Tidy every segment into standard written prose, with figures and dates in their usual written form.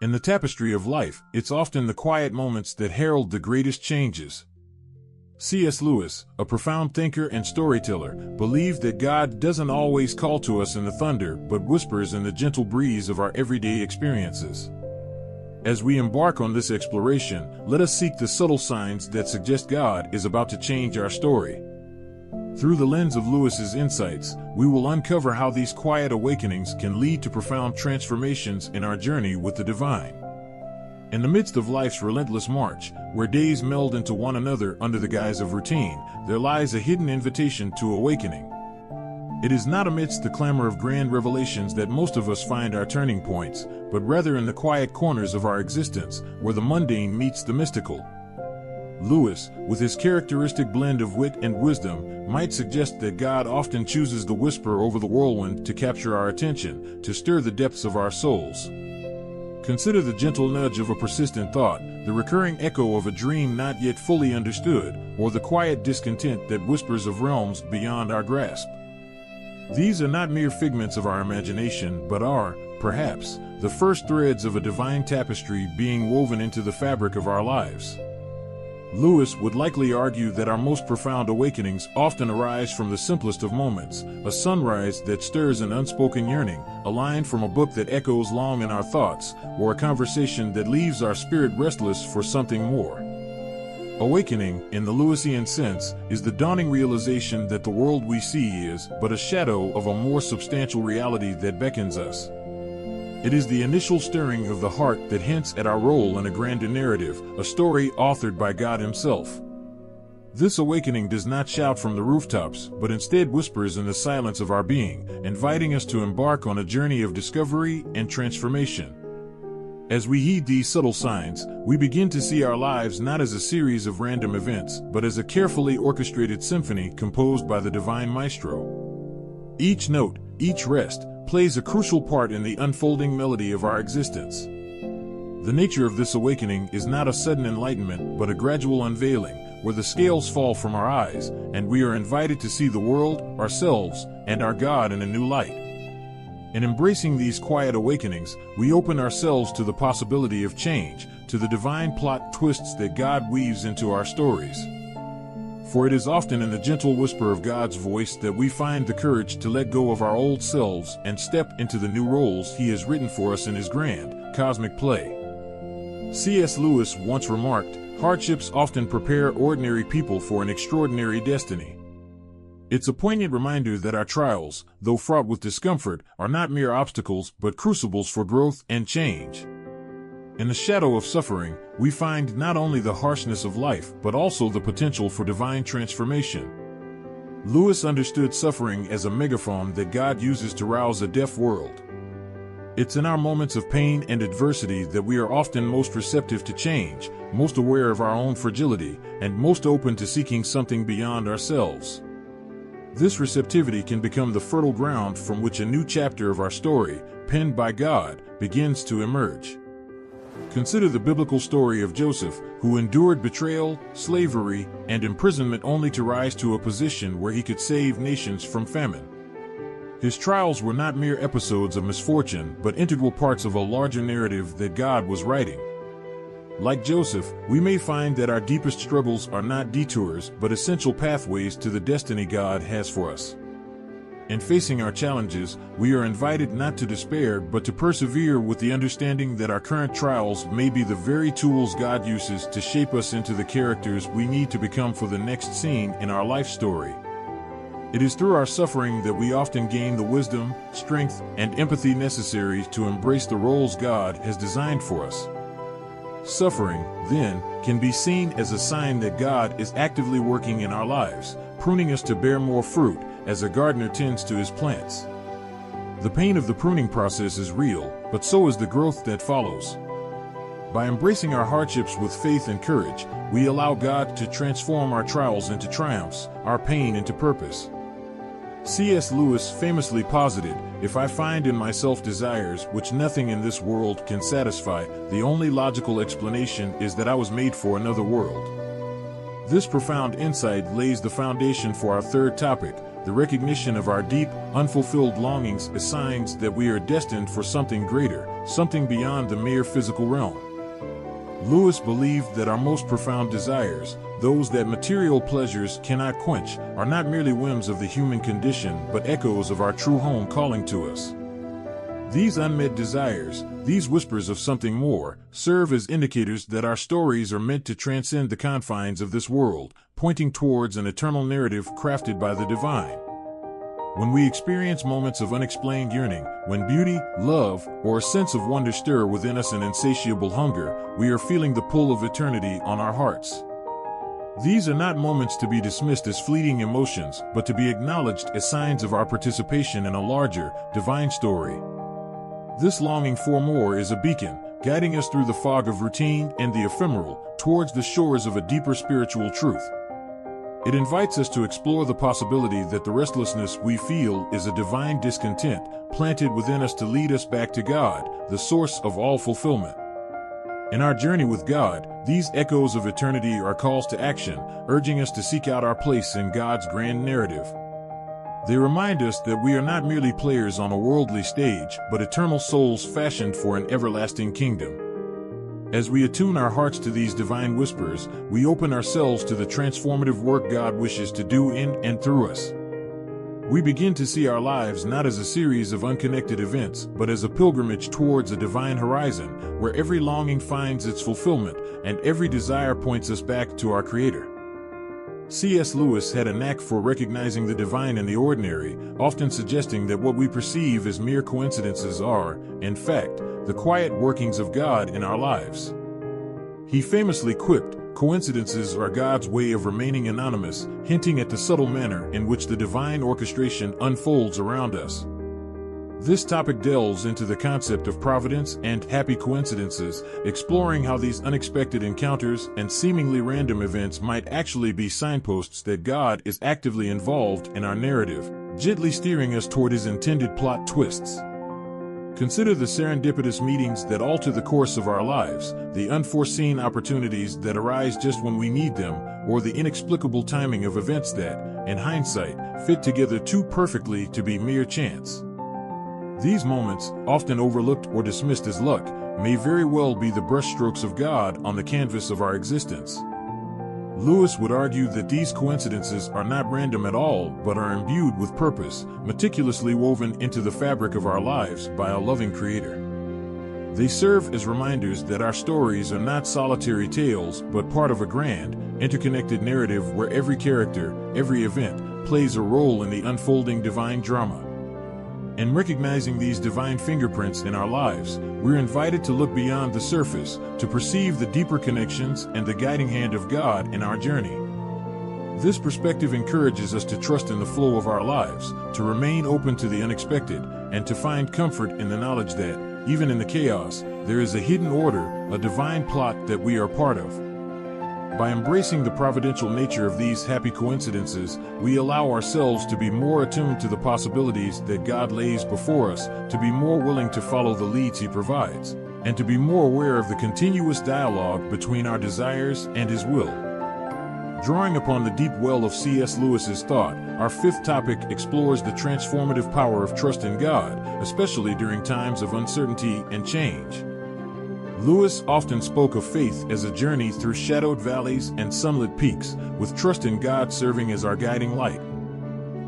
In the tapestry of life, it's often the quiet moments that herald the greatest changes. C.S. Lewis, a profound thinker and storyteller, believed that God doesn't always call to us in the thunder, but whispers in the gentle breeze of our everyday experiences. As we embark on this exploration, let us seek the subtle signs that suggest God is about to change our story. Through the lens of Lewis's insights, we will uncover how these quiet awakenings can lead to profound transformations in our journey with the divine. In the midst of life's relentless march, where days meld into one another under the guise of routine, there lies a hidden invitation to awakening. It is not amidst the clamor of grand revelations that most of us find our turning points, but rather in the quiet corners of our existence, where the mundane meets the mystical. Lewis, with his characteristic blend of wit and wisdom, might suggest that God often chooses the whisper over the whirlwind to capture our attention, to stir the depths of our souls. Consider the gentle nudge of a persistent thought, the recurring echo of a dream not yet fully understood, or the quiet discontent that whispers of realms beyond our grasp. These are not mere figments of our imagination, but are, perhaps, the first threads of a divine tapestry being woven into the fabric of our lives. Lewis would likely argue that our most profound awakenings often arise from the simplest of moments, a sunrise that stirs an unspoken yearning, a line from a book that echoes long in our thoughts, or a conversation that leaves our spirit restless for something more. Awakening, in the Lewisian sense, is the dawning realization that the world we see is but a shadow of a more substantial reality that beckons us. It is the initial stirring of the heart that hints at our role in a grander narrative, a story authored by God Himself. This awakening does not shout from the rooftops, but instead whispers in the silence of our being, inviting us to embark on a journey of discovery and transformation. As we heed these subtle signs, we begin to see our lives not as a series of random events, but as a carefully orchestrated symphony composed by the divine maestro. Each note, each rest, plays a crucial part in the unfolding melody of our existence. The nature of this awakening is not a sudden enlightenment, but a gradual unveiling, where the scales fall from our eyes, and we are invited to see the world, ourselves, and our God in a new light. In embracing these quiet awakenings, we open ourselves to the possibility of change, to the divine plot twists that God weaves into our stories. For it is often in the gentle whisper of God's voice that we find the courage to let go of our old selves and step into the new roles He has written for us in His grand, cosmic play. C.S. Lewis once remarked, "Hardships often prepare ordinary people for an extraordinary destiny." It's a poignant reminder that our trials, though fraught with discomfort, are not mere obstacles but crucibles for growth and change. In the shadow of suffering, we find not only the harshness of life, but also the potential for divine transformation. Lewis understood suffering as a megaphone that God uses to rouse a deaf world. It's in our moments of pain and adversity that we are often most receptive to change, most aware of our own fragility, and most open to seeking something beyond ourselves. This receptivity can become the fertile ground from which a new chapter of our story, penned by God, begins to emerge. Consider the biblical story of Joseph, who endured betrayal, slavery, and imprisonment only to rise to a position where he could save nations from famine. His trials were not mere episodes of misfortune, but integral parts of a larger narrative that God was writing. Like Joseph, we may find that our deepest struggles are not detours, but essential pathways to the destiny God has for us. In facing our challenges, we are invited not to despair, but to persevere with the understanding that our current trials may be the very tools God uses to shape us into the characters we need to become for the next scene in our life story. It is through our suffering that we often gain the wisdom, strength, and empathy necessary to embrace the roles God has designed for us. Suffering, then, can be seen as a sign that God is actively working in our lives, pruning us to bear more fruit, as a gardener tends to his plants. The pain of the pruning process is real, but so is the growth that follows. By embracing our hardships with faith and courage, we allow God to transform our trials into triumphs, our pain into purpose. C.S. Lewis famously posited, "If I find in myself desires which nothing in this world can satisfy, the only logical explanation is that I was made for another world." This profound insight lays the foundation for our third topic, the recognition of our deep, unfulfilled longings as signs that we are destined for something greater, something beyond the mere physical realm. Lewis believed that our most profound desires, those that material pleasures cannot quench, are not merely whims of the human condition but echoes of our true home calling to us. These unmet desires, these whispers of something more, serve as indicators that our stories are meant to transcend the confines of this world, pointing towards an eternal narrative crafted by the divine. When we experience moments of unexplained yearning, when beauty, love, or a sense of wonder stir within us an insatiable hunger, we are feeling the pull of eternity on our hearts. These are not moments to be dismissed as fleeting emotions, but to be acknowledged as signs of our participation in a larger, divine story. This longing for more is a beacon, guiding us through the fog of routine and the ephemeral, towards the shores of a deeper spiritual truth. It invites us to explore the possibility that the restlessness we feel is a divine discontent, planted within us to lead us back to God, the source of all fulfillment. In our journey with God, these echoes of eternity are calls to action, urging us to seek out our place in God's grand narrative. They remind us that we are not merely players on a worldly stage, but eternal souls fashioned for an everlasting kingdom. As we attune our hearts to these divine whispers, we open ourselves to the transformative work God wishes to do in and through us. We begin to see our lives not as a series of unconnected events, but as a pilgrimage towards a divine horizon, where every longing finds its fulfillment, and every desire points us back to our Creator. C.S. Lewis had a knack for recognizing the divine in the ordinary, often suggesting that what we perceive as mere coincidences are, in fact, the quiet workings of God in our lives. He famously quipped, "Coincidences are God's way of remaining anonymous," hinting at the subtle manner in which the divine orchestration unfolds around us. This topic delves into the concept of providence and happy coincidences, exploring how these unexpected encounters and seemingly random events might actually be signposts that God is actively involved in our narrative, gently steering us toward His intended plot twists. Consider the serendipitous meetings that alter the course of our lives, the unforeseen opportunities that arise just when we need them, or the inexplicable timing of events that, in hindsight, fit together too perfectly to be mere chance. These moments, often overlooked or dismissed as luck, may very well be the brushstrokes of God on the canvas of our existence. Lewis would argue that these coincidences are not random at all, but are imbued with purpose, meticulously woven into the fabric of our lives by a loving Creator. They serve as reminders that our stories are not solitary tales, but part of a grand, interconnected narrative where every character, every event, plays a role in the unfolding divine drama. In recognizing these divine fingerprints in our lives, we're invited to look beyond the surface, to perceive the deeper connections and the guiding hand of God in our journey. This perspective encourages us to trust in the flow of our lives, to remain open to the unexpected, and to find comfort in the knowledge that, even in the chaos, there is a hidden order, a divine plot that we are part of. By embracing the providential nature of these happy coincidences, we allow ourselves to be more attuned to the possibilities that God lays before us, to be more willing to follow the leads He provides, and to be more aware of the continuous dialogue between our desires and His will. Drawing upon the deep well of C.S. Lewis's thought, our fifth topic explores the transformative power of trust in God, especially during times of uncertainty and change. Lewis often spoke of faith as a journey through shadowed valleys and sunlit peaks, with trust in God serving as our guiding light.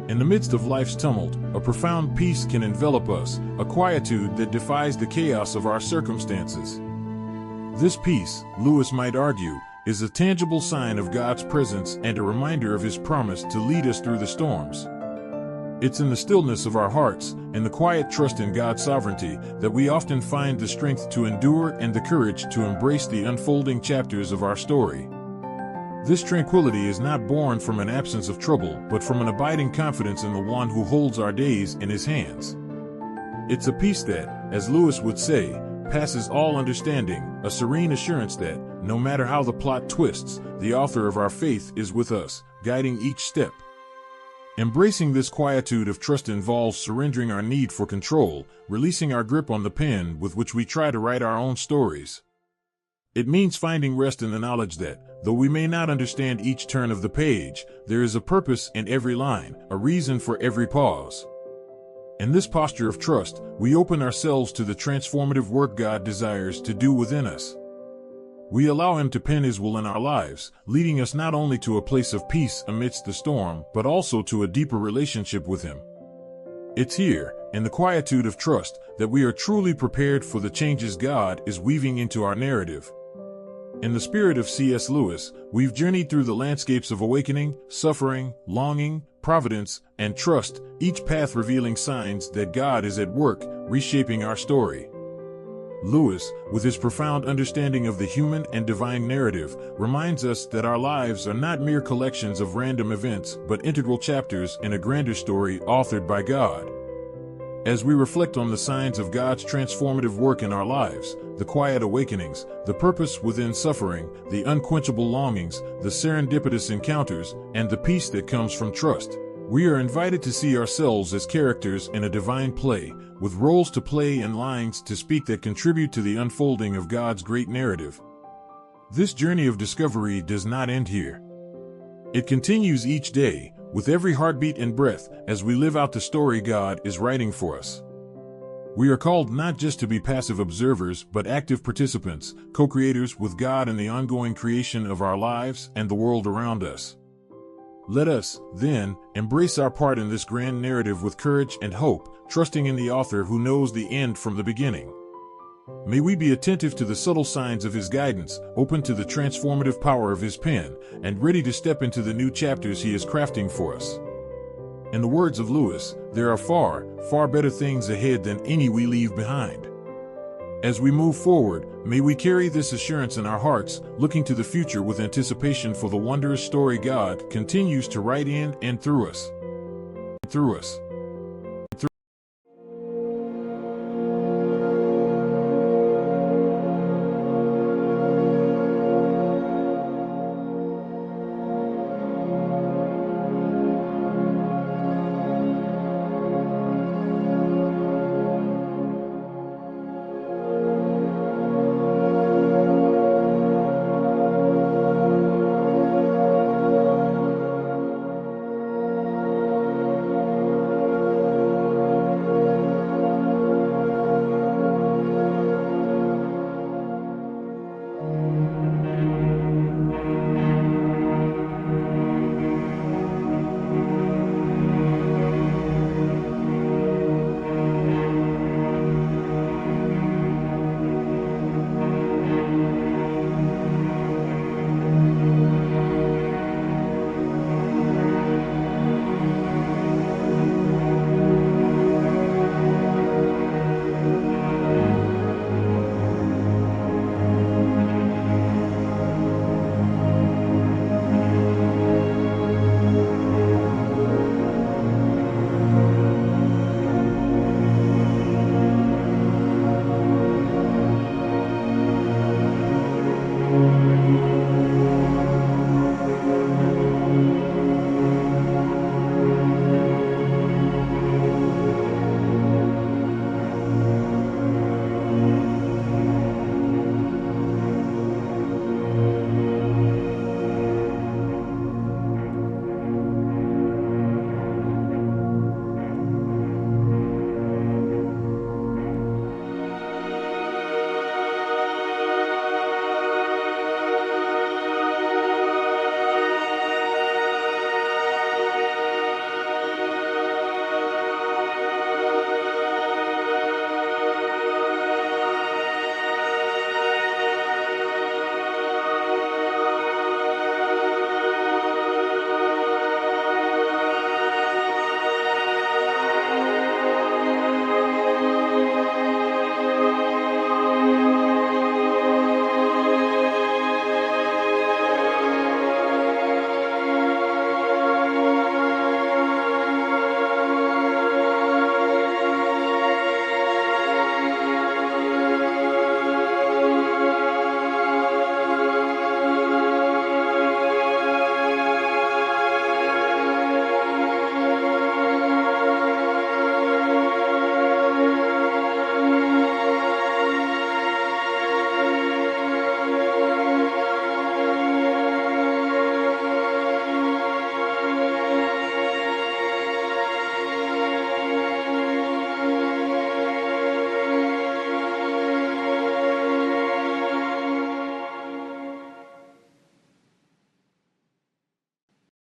In the midst of life's tumult, a profound peace can envelop us, a quietude that defies the chaos of our circumstances. This peace, Lewis might argue, is a tangible sign of God's presence and a reminder of His promise to lead us through the storms. It's in the stillness of our hearts, and the quiet trust in God's sovereignty, that we often find the strength to endure and the courage to embrace the unfolding chapters of our story. This tranquility is not born from an absence of trouble, but from an abiding confidence in the One who holds our days in His hands. It's a peace that, as Lewis would say, passes all understanding, a serene assurance that, no matter how the plot twists, the author of our faith is with us, guiding each step. Embracing this quietude of trust involves surrendering our need for control, releasing our grip on the pen with which we try to write our own stories. It means finding rest in the knowledge that, though we may not understand each turn of the page, there is a purpose in every line, a reason for every pause. In this posture of trust, we open ourselves to the transformative work God desires to do within us. We allow Him to pen His will in our lives, leading us not only to a place of peace amidst the storm, but also to a deeper relationship with Him. It's here, in the quietude of trust, that we are truly prepared for the changes God is weaving into our narrative. In the spirit of C.S. Lewis, we've journeyed through the landscapes of awakening, suffering, longing, providence, and trust, each path revealing signs that God is at work, reshaping our story. Lewis, with his profound understanding of the human and divine narrative, reminds us that our lives are not mere collections of random events, but integral chapters in a grander story authored by God. As we reflect on the signs of God's transformative work in our lives, the quiet awakenings, the purpose within suffering, the unquenchable longings, the serendipitous encounters, and the peace that comes from trust, we are invited to see ourselves as characters in a divine play, with roles to play and lines to speak that contribute to the unfolding of God's great narrative. This journey of discovery does not end here. It continues each day, with every heartbeat and breath, as we live out the story God is writing for us. We are called not just to be passive observers, but active participants, co-creators with God in the ongoing creation of our lives and the world around us. Let us, then, embrace our part in this grand narrative with courage and hope, trusting in the author who knows the end from the beginning. May we be attentive to the subtle signs of His guidance, open to the transformative power of His pen, and ready to step into the new chapters He is crafting for us. In the words of Lewis, there are far, far better things ahead than any we leave behind. As we move forward, may we carry this assurance in our hearts, looking to the future with anticipation for the wondrous story God continues to write in and through us.